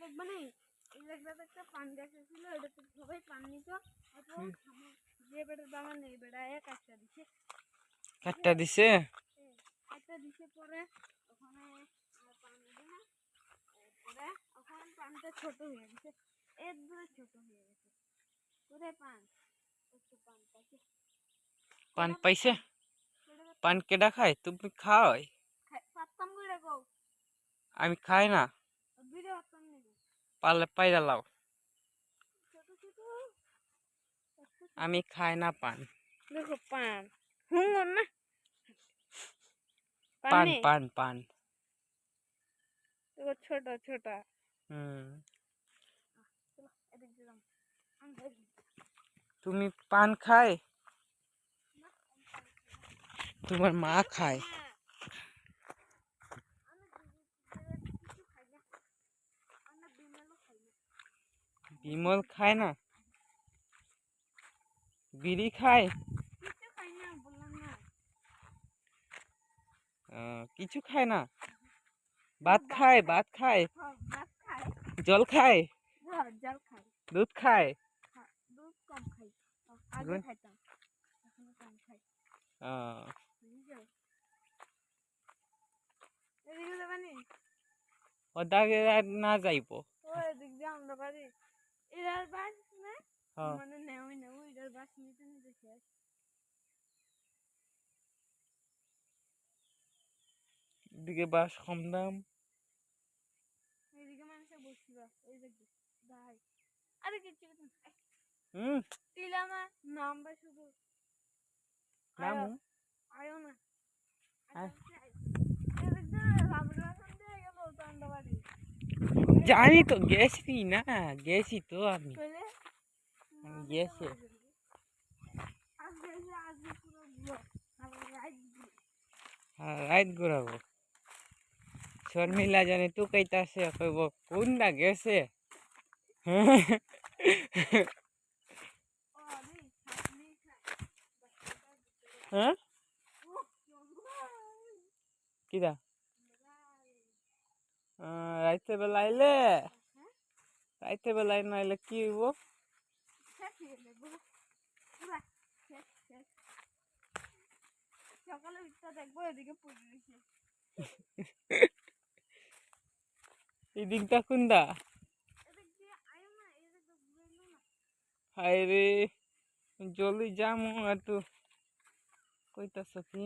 দেখবে না এই জায়গাটাতে একটা পান গাছ ছিল, এটাতে সবাই পান নিত। যে বেটার বাগান নেই বেটা এক একটা দিছে একটা দিছে পরে ওখানে পান দিবে না, পরে ওখানে পানটা ছোট হয়ে গেছে, এর দূরে ছোট হয়ে গেছে। পরে পান পাইছে, পান পাইছে। পান কেডা খায়? তুমি খাও? পাত্তাম করে গো আমি খাই না। দুইটা পাত্তাম নেই পারলে পাইরা লাও। ছোট ছোট আমি খাই না পান। দেখো পান হুঙ্গন না পান নেই পান পান দেখো ছোট ছোট। এদিক দিলাম তুমি পান খায়? তোমার মা খায়? বিমল খায় না? বিড়ি খায়? কিছু খায় না? ভাত খায়? ভাত খায়? জল খায়? জল খাই, দুধ খায়? দুধ কম খাই, আগে খাইতাম এখন কম খাই। এদিকে যাবানি ওদাকে না যাইব। এদিক দিয়ে আমরা বাড়ি এরার বাস না মানে নেওই নেও এরার বাস নিতে নিতে শেষ। এদিকে বাস কম দাম। এদিকে মানুষে বসিবা এই দেখবে ভাই আরে কিছু টিলামা নামবা শুধু নামু আয়ো না জানি তো, গেছি না, গেছি তো আমি গেছি। রাইত ঘুরাবো। শর্মিলা জানি তো কইতাছে কইব কোনটা গেছে। হ্যাঁ কিরা রাইতে বেলা আইলে, রাইতে বেলা নাইলে কি হইব? সকালে উঠতে দেখবো এদিকে পড়ে রয়েছে। এই দিকটা কোনটা? হায় রে জলদি যামু এত কইতাছ কি?